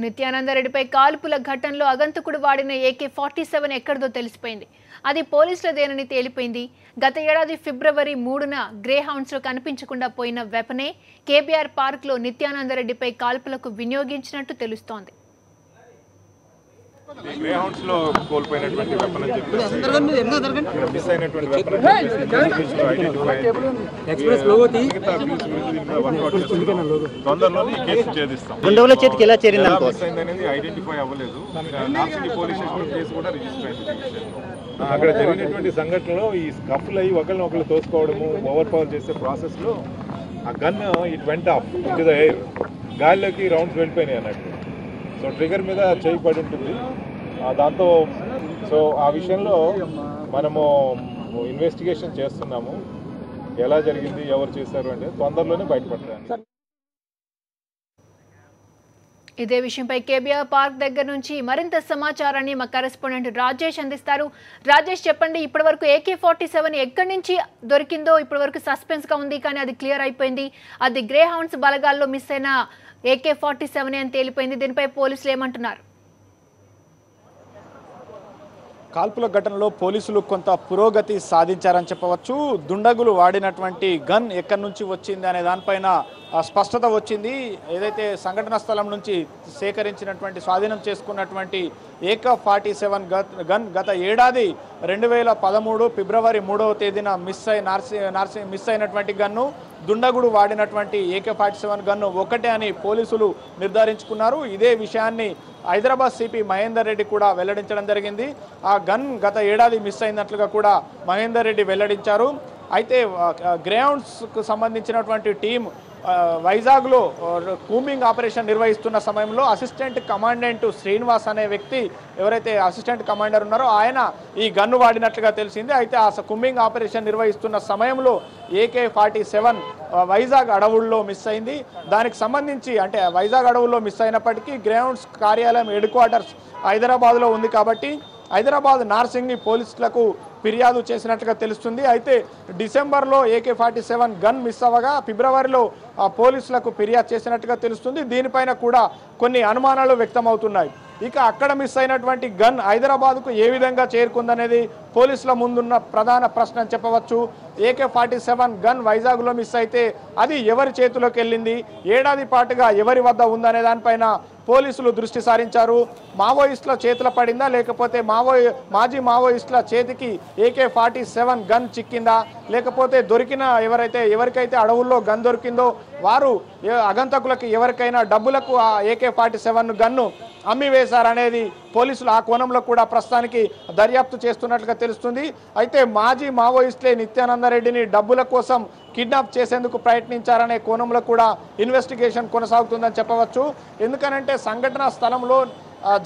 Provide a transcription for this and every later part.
నిత్యానందరెడ్డిపై కాల్పుల ఘటనలో అగంతకుడు వాడిన AK-47 ఎక్కడిదో తెలిసిపోయింది. అది పోలీసులదేనని తేలిపోయింది. గత ఏడాది ఫిబ్రవరి 3న గ్రే హౌండ్స్లో కనిపించకుండా పోయిన వెపనే కేబీఆర్ పార్క్లో నిత్యానందరెడ్డిపై కాల్పులకు వినియోగించినట్టు తెలుస్తోంది. గ్రే హౌండ్స్ లో కోల్పోయినటువంటి వెపన్ అని చెప్పి మిస్ అయినటువంటి తొందరలోనే ఈ కేసు ఛేదిస్తాం. గుండెల చేతికి ఎలా చేరింది అనేది ఐడెంటిఫై అవ్వలేదు. నార్సింగి పోలీస్ స్టేషన్ కేసు కూడా రిజిస్టర్ అయింది. అక్కడ జరిగినటువంటి సంఘటనలో ఈ స్కఫ్లు అయ్యి ఒకరిని తోసుకోవడము, ఓవర్ పవర్ చేసే ప్రాసెస్ లో ఆ gun it went off into the air, గాలిలోకి రౌండ్స్ వెళ్ళిపోయినాయి అన్నట్టు. సో ట్రిగర్ మీద చేయి పడి ఉంటుంది దాంతో. సో ఆ విషయంలో మనము ఇన్వెస్టిగేషన్ చేస్తున్నాము. ఎలా జరిగింది, ఎవరు చేశారు అంటే తొందరలోనే బయటపడతారు. ఇదే విషయంపై కేబీఆర్ పార్క్ దగ్గర నుంచి మరింత సమాచారాన్ని మా కరెస్పాండెంట్ రాజేష్ అందిస్తారు. రాజేష్, చెప్పండి, ఇప్పటివరకు AK-47 ఎక్కడి నుంచి దొరికిందో ఇప్పటివరకు సస్పెన్స్గా ఉంది, కానీ అది క్లియర్ అయిపోయింది. అది గ్రే హౌండ్స్ బలగాల్లో మిస్ అయిన AK-47 అని తేలిపోయింది. దీనిపై పోలీసులు ఏమంటున్నారు? కాల్పుల ఘటనలో పోలీసులు కొంత పురోగతి సాధించారని చెప్పవచ్చు. దుండగులు వాడినటువంటి గన్ ఎక్కడి నుంచి వచ్చింది అనే దానిపైన స్పష్టత వచ్చింది. ఏదైతే సంఘటన స్థలం నుంచి సేకరించినటువంటి స్వాధీనం చేసుకున్నటువంటి AK-47 గన్ గత ఏడాది 2013 ఫిబ్రవరి 3వ తేదీన మిస్ అయినటువంటి గన్ను, దుండగుడు వాడినటువంటి AK-47 గన్ను ఒకటే అని పోలీసులు నిర్ధారించుకున్నారు. ఇదే విషయాన్ని హైదరాబాద్ సిపి మహేందర్ రెడ్డి కూడా వెల్లడించడం జరిగింది. ఆ గన్ గత ఏడాది మిస్ అయినట్లుగా కూడా మహేందర్ రెడ్డి వెల్లడించారు. అయితే గ్రౌండ్స్కు సంబంధించినటువంటి టీం వైజాగ్లో కూంబింగ్ ఆపరేషన్ నిర్వహిస్తున్న సమయంలో అసిస్టెంట్ కమాండెంట్ శ్రీనివాస్ అనే వ్యక్తి, ఎవరైతే అసిస్టెంట్ కమాండర్ ఉన్నారో ఆయన ఈ గన్ను వాడినట్లుగా తెలిసింది. అయితే ఆ కూంబింగ్ ఆపరేషన్ నిర్వహిస్తున్న సమయంలో AK-47 వైజాగ్ అడవుల్లో మిస్ అయింది. దానికి సంబంధించి అంటే వైజాగ్ అడవుల్లో మిస్ అయినప్పటికీ గ్రౌండ్స్ కార్యాలయం హెడ్ క్వార్టర్స్ హైదరాబాద్లో ఉంది కాబట్టి హైదరాబాద్ నార్సింగి పోలీసులకు ఫిర్యాదు చేసినట్లుగా తెలుస్తుంది. అయితే డిసెంబర్లో AK-47 గన్ మిస్ అవ్వగా ఫిబ్రవరిలో పోలీసులకు ఫిర్యాదు చేసినట్టుగా తెలుస్తుంది. దీనిపైన కూడా కొన్ని అనుమానాలు వ్యక్తమవుతున్నాయి. ఇక అక్కడ మిస్ అయినటువంటి గన్ హైదరాబాద్కు ఏ విధంగా చేరుకుందనేది పోలీసుల ముందున్న ప్రధాన ప్రశ్న అని చెప్పవచ్చు. AK-47 గన్ వైజాగ్లో మిస్ అయితే అది ఎవరి చేతిలోకి వెళ్ళింది, ఏడాది పాటుగా ఎవరి వద్ద ఉందనే దానిపైన పోలీసులు దృష్టి సారించారు. మావోయిస్టుల చేతుల పడిందా, లేకపోతే మాజీ మావోయిస్టుల చేతికి AK-47 గన్ చిక్కిందా, లేకపోతే దొరికిన ఎవరికైతే అడవుల్లో గన్ దొరికిందో వారు అగంతకులకి ఎవరికైనా డబ్బులకు ఆ AK-47 గన్ను అమ్మివేశారనేది పోలీసులు ఆ కోణంలో కూడా ప్రస్తుతానికి దర్యాప్తు చేస్తున్నట్లుగా తెలుస్తుంది. అయితే మాజీ మావోయిస్టులే నిత్యానందరెడ్డిని డబ్బుల కోసం కిడ్నాప్ చేసేందుకు ప్రయత్నించారనే కోణంలో కూడా ఇన్వెస్టిగేషన్ కొనసాగుతుందని చెప్పవచ్చు. ఎందుకనంటే సంఘటన స్థలంలో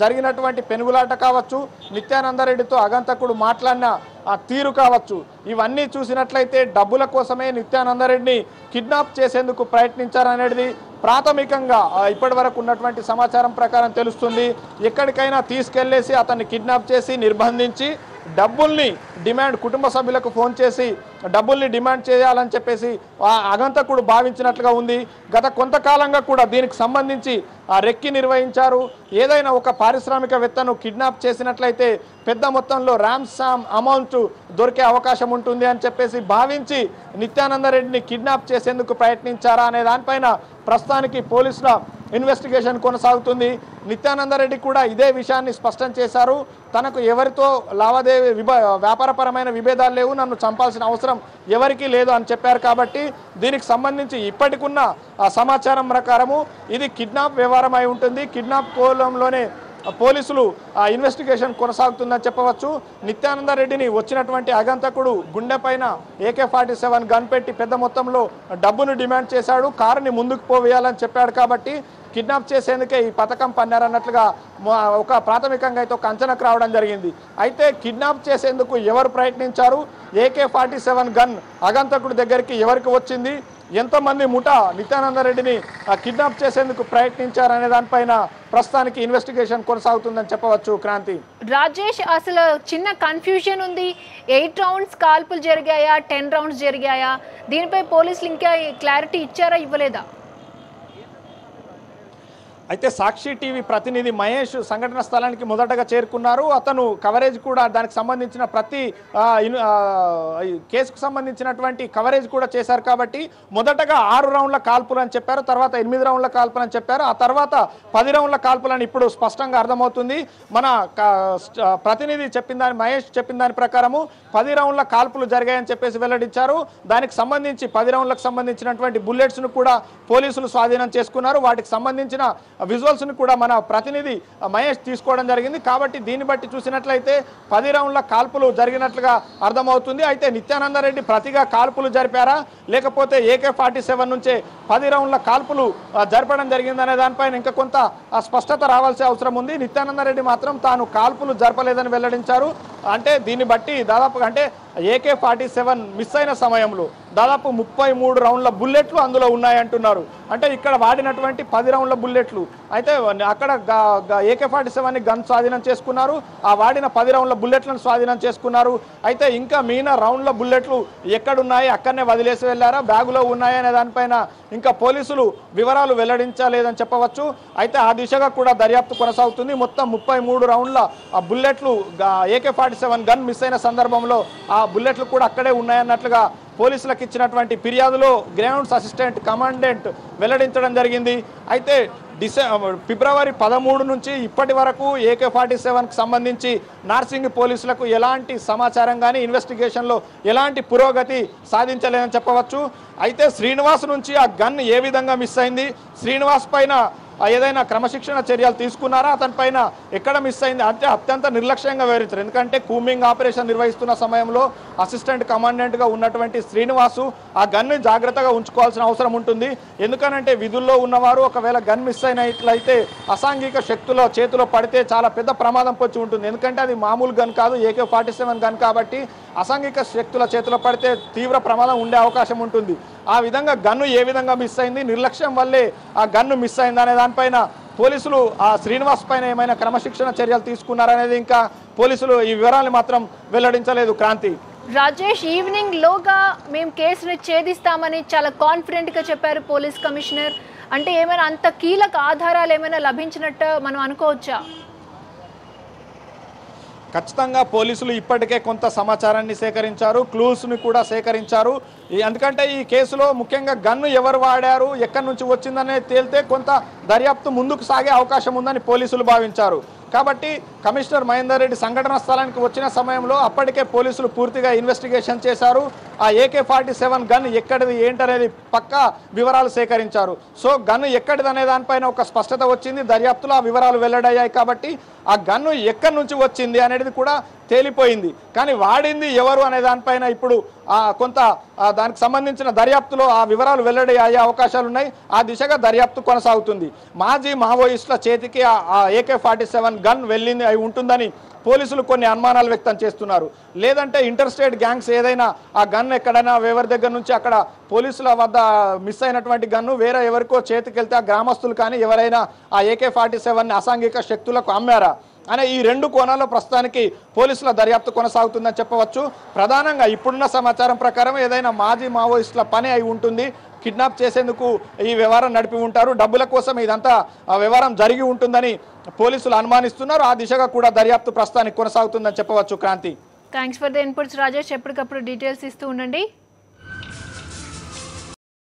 జరిగినటువంటి పెనుగులాట కావచ్చు, నిత్యానందరెడ్డితో అగంతకుడు మాట్లాడిన ఆ తీరు కావచ్చు, ఇవన్నీ చూసినట్లయితే డబ్బుల కోసమే నిత్యానందరెడ్డిని కిడ్నాప్ చేసేందుకు ప్రయత్నించారనేది ప్రాథమికంగా ఇప్పటి వరకు ఉన్నటువంటి సమాచారం ప్రకారం తెలుస్తుంది. ఎక్కడికైనా తీసుకెళ్లేసి అతన్ని కిడ్నాప్ చేసి నిర్బంధించి డబ్బుల్ని కుటుంబ సభ్యులకు ఫోన్ చేసి డబ్బుల్ని డిమాండ్ చేయాలని చెప్పేసి అగంతకుడు భావించినట్లుగా ఉంది. గత కొంతకాలంగా కూడా దీనికి సంబంధించి రెక్కి నిర్వహించారు. ఏదైనా ఒక పారిశ్రామికవేత్తను కిడ్నాప్ చేసినట్లయితే పెద్ద మొత్తంలో ర్యామ్సామ్ అమౌంట్ దొరికే అవకాశం ఉంటుంది అని చెప్పేసి భావించి నిత్యానందరెడ్డిని కిడ్నాప్ చేసేందుకు ప్రయత్నించారా అనే దానిపైన ప్రస్తుతానికి పోలీసుల ఇన్వెస్టిగేషన్ కొనసాగుతుంది. నిత్యానందరెడ్డి కూడా ఇదే విషయాన్ని స్పష్టం చేశారు. తనకు ఎవరితో వ్యాపారపరమైన విభేదాలు లేవు, నన్ను చంపాల్సిన అవసరం ఎవరికీ లేదు అని చెప్పారు. కాబట్టి దీనికి సంబంధించి ఇప్పటికున్న సమాచారం ప్రకారము ఇది కిడ్నాప్ వ్యవహారం అయి ఉంటుంది. కిడ్నాప్ కోణంలోనే పోలీసులు ఇన్వెస్టిగేషన్ కొనసాగుతుందని చెప్పవచ్చు. నిత్యానందరెడ్డిని వచ్చినటువంటి అగంతకుడు గుండె పైన AK-47 గన్ పెట్టి పెద్ద మొత్తంలో డబ్బును డిమాండ్ చేశాడు. కారుని ముందుకు పోవేయాలని చెప్పాడు. కాబట్టి కిడ్నాప్ చేసేందుకే ఈ పథకం పన్నారన్నట్లుగా ఒక ప్రాథమికంగా అయితే ఒక అంచనాకు రావడం జరిగింది. అయితే కిడ్నాప్ చేసేందుకు ఎవరు ప్రయత్నించారు, AK-47 గన్ అగంతకుడి దగ్గరికి ఎవరికి వచ్చింది, ఎంతమంది ముఠా నిత్యానందరెడ్డిని కిడ్నాప్ చేసేందుకు ప్రయత్నించారనే దానిపైన ప్రస్తుతానికి ఇన్వెస్టిగేషన్ కొనసాగుతుందని చెప్పవచ్చు. క్రాంతి, రాజేష్, అసలు చిన్న కన్ఫ్యూజన్ ఉంది. 8 రౌండ్స్ కాల్పులు జరిగాయా, 10 రౌండ్స్ జరిగాయా? దీనిపై పోలీసులు ఇంకా క్లారిటీ ఇచ్చారా, ఇవ్వలేదా? అయితే సాక్షి టీవీ ప్రతినిధి మహేష్ సంఘటన స్థలానికి మొదటగా చేరుకున్నారు. అతను కవరేజ్ కూడా దానికి సంబంధించిన ప్రతి కేసుకు సంబంధించినటువంటి కవరేజ్ కూడా చేశారు. కాబట్టి మొదటగా 6 రౌండ్ల కాల్పులు అని చెప్పారు, తర్వాత 8 రౌండ్ల కాల్పులు అని చెప్పారు, ఆ తర్వాత 10 రౌండ్ల కాల్పులని ఇప్పుడు స్పష్టంగా అర్థమవుతుంది. మన ప్రతినిధి మహేష్ చెప్పిన దాని ప్రకారము 10 రౌండ్ల కాల్పులు జరిగాయని చెప్పేసి వెల్లడించారు. దానికి సంబంధించి 10 రౌండ్లకు సంబంధించినటువంటి బుల్లెట్స్ను కూడా పోలీసులు స్వాధీనం చేసుకున్నారు. వాటికి సంబంధించిన విజువల్స్ని కూడా మన ప్రతినిధి మహేష్ తీసుకోవడం జరిగింది. కాబట్టి దీన్ని బట్టి చూసినట్లయితే 10 రౌండ్ల కాల్పులు జరిగినట్లుగా అర్థమవుతుంది. అయితే నిత్యానందరెడ్డి ప్రతిగా కాల్పులు జరిపారా లేకపోతే AK-47 నుంచే 10 రౌండ్ల కాల్పులు జరపడం జరిగిందనే దానిపైన ఇంకా కొంత స్పష్టత రావాల్సిన అవసరం ఉంది. నిత్యానందరెడ్డి మాత్రం తాను కాల్పులు జరపలేదని వెల్లడించారు. అంటే దీన్ని బట్టి దాదాపుగా అంటే AK-47 మిస్ అయిన సమయంలో దాదాపు 33 రౌండ్ల బుల్లెట్లు అందులో ఉన్నాయంటున్నారు. అంటే ఇక్కడ వాడినటువంటి 10 రౌండ్ల బుల్లెట్లు అయితే అక్కడ AK-47 గన్ స్వాధీనం చేసుకున్నారు. ఆ వాడిన 10 రౌండ్ల బుల్లెట్లను స్వాధీనం చేసుకున్నారు. అయితే ఇంకా మిగిలిన రౌండ్ల బుల్లెట్లు ఎక్కడున్నాయి, అక్కడనే వదిలేసి వెళ్ళారా, బ్యాగులో ఉన్నాయా అనే దానిపైన ఇంకా పోలీసులు వివరాలు వెల్లడించలేదని చెప్పవచ్చు. అయితే ఆ దిశగా కూడా దర్యాప్తు కొనసాగుతుంది. మొత్తం 33 రౌండ్ల బుల్లెట్లు AK-47 గన్ మిస్ అయిన సందర్భంలో ఆ బుల్లెట్లు కూడా అక్కడే ఉన్నాయన్నట్లుగా పోలీసులకు ఇచ్చినటువంటి ఫిర్యాదులో గ్రౌండ్స్ అసిస్టెంట్ కమాండెంట్ వెల్లడించడం జరిగింది. అయితే ఫిబ్రవరి 13 నుంచి ఇప్పటి వరకు AK-47కు సంబంధించి నార్సింగ్ పోలీసులకు ఎలాంటి సమాచారం కానీ ఇన్వెస్టిగేషన్లో ఎలాంటి పురోగతి సాధించలేదని చెప్పవచ్చు. అయితే శ్రీనివాస్ నుంచి ఆ గన్ ఏ విధంగా మిస్ అయింది, శ్రీనివాస్ పైన ఏదైనా క్రమశిక్షణ చర్యలు తీసుకున్నారా, అతని పైన ఎక్కడ మిస్ అయింది అంటే అత్యంత నిర్లక్ష్యంగా వివరించారు. ఎందుకంటే కూంబింగ్ ఆపరేషన్ నిర్వహిస్తున్న సమయంలో అసిస్టెంట్ కమాండెంట్గా ఉన్నటువంటి శ్రీనివాసు ఆ గన్ను జాగ్రత్తగా ఉంచుకోవాల్సిన అవసరం ఉంటుంది. ఎందుకనంటే విధుల్లో ఉన్నవారు ఒకవేళ గన్ మిస్ అయినట్లయితే అసాంఘిక శక్తుల చేతిలో పడితే చాలా పెద్ద ప్రమాదం పొంచి ఉంటుంది. ఎందుకంటే అది మామూలు గన్ కాదు, AK-47 గన్ కాబట్టి అసాంఘిక శక్తుల చేతిలో పడితే తీవ్ర ప్రమాదం ఉండే అవకాశం ఉంటుంది. ఆ విధంగా గన్ను ఏ విధంగా మిస్ అయింది, నిర్లక్ష్యం వల్లే ఆ గన్ను మిస్ అయింది అనే దానిపైన పోలీసులు ఆ శ్రీనివాస్ పైన ఏమైనా క్రమశిక్షణ చర్యలు తీసుకున్నారనేది ఇంకా పోలీసులు ఈ వివరాలు మాత్రం వెల్లడించలేదు. క్రాంతి, రాజేష్, ఈవినింగ్ లోగా మేము కేసును ఛేదిస్తామని చాలా కాన్ఫిడెంట్గా చెప్పారు పోలీస్ కమిషనర్. అంటే ఏమైనా అంత కీలక ఆధారాలు ఏమైనా లభించినట్టు మనం అనుకోవచ్చా? ఖచ్చితంగా పోలీసులు ఇప్పటికే కొంత సమాచారాన్ని సేకరించారు, క్లూస్ని కూడా సేకరించారు. ఎందుకంటే ఈ కేసులో ముఖ్యంగా గన్ను ఎవరు వాడారు, ఎక్కడి నుంచి వచ్చిందనే తేలితే కొంత దర్యాప్తు ముందుకు సాగే అవకాశం ఉందని పోలీసులు భావించారు. కాబట్టి కమిషనర్ మహేందర్ రెడ్డి సంఘటన స్థలానికి వచ్చిన సమయంలో అప్పటికే పోలీసులు పూర్తిగా ఇన్వెస్టిగేషన్ చేశారు. ఆ AK-47 గన్ ఎక్కడిది ఏంటనేది పక్కా వివరాలు సేకరించారు. సో గన్ను ఎక్కడిది అనే దానిపైన ఒక స్పష్టత వచ్చింది. దర్యాప్తులో ఆ వివరాలు వెల్లడయ్యాయి. కాబట్టి ఆ గన్ను ఎక్కడి నుంచి వచ్చింది అనేది కూడా తేలిపోయింది. కానీ వాడింది ఎవరు అనే దానిపైన ఇప్పుడు కొంత దానికి సంబంధించిన దర్యాప్తులో ఆ వివరాలు వెల్లడి అయ్యే అవకాశాలు ఉన్నాయి. ఆ దిశగా దర్యాప్తు కొనసాగుతుంది. మాజీ మావోయిస్టుల చేతికి ఆ AK-47 గన్ వెళ్ళింది అయి ఉంటుందని పోలీసులు కొన్ని అనుమానాలు వ్యక్తం చేస్తున్నారు. లేదంటే ఇంటర్ స్టేట్ గ్యాంగ్స్ ఏదైనా ఆ గన్ ఎక్కడైనా ఎవరి దగ్గర నుంచి అక్కడ పోలీసుల వద్ద మిస్ అయినటువంటి గన్ను వేరే ఎవరికో చేతికి వెళ్తే ఆ గ్రామస్తులు కానీ ఎవరైనా ఆ AK-47 అసాంఘిక శక్తులకు అమ్మారా అనే ఈ రెండు కోణాల్లో ప్రస్తుతానికి పోలీసుల దర్యాప్తు కొనసాగుతుందని చెప్పవచ్చు. ప్రధానంగా ఇప్పుడున్న సమాచారం ప్రకారం ఏదైనా మాజీ మావోయిస్టుల పని అయి ఉంటుంది, కిడ్నాప్ చేసేందుకు ఈ వ్యవహారం నడిపి ఉంటారు, డబ్బుల కోసం ఇదంతా వ్యవహారం జరిగి ఉంటుందని పోలీసులు అనుమానిస్తున్నారు. ఆ దిశగా కూడా దర్యాప్తు ప్రస్తుతానికి కొనసాగుతుందని చెప్పవచ్చు. Kranthi, thanks for the inputs Rajesh. ఎప్పటికప్పుడు డీటెయిల్స్ ఇస్తూ ఉండండి.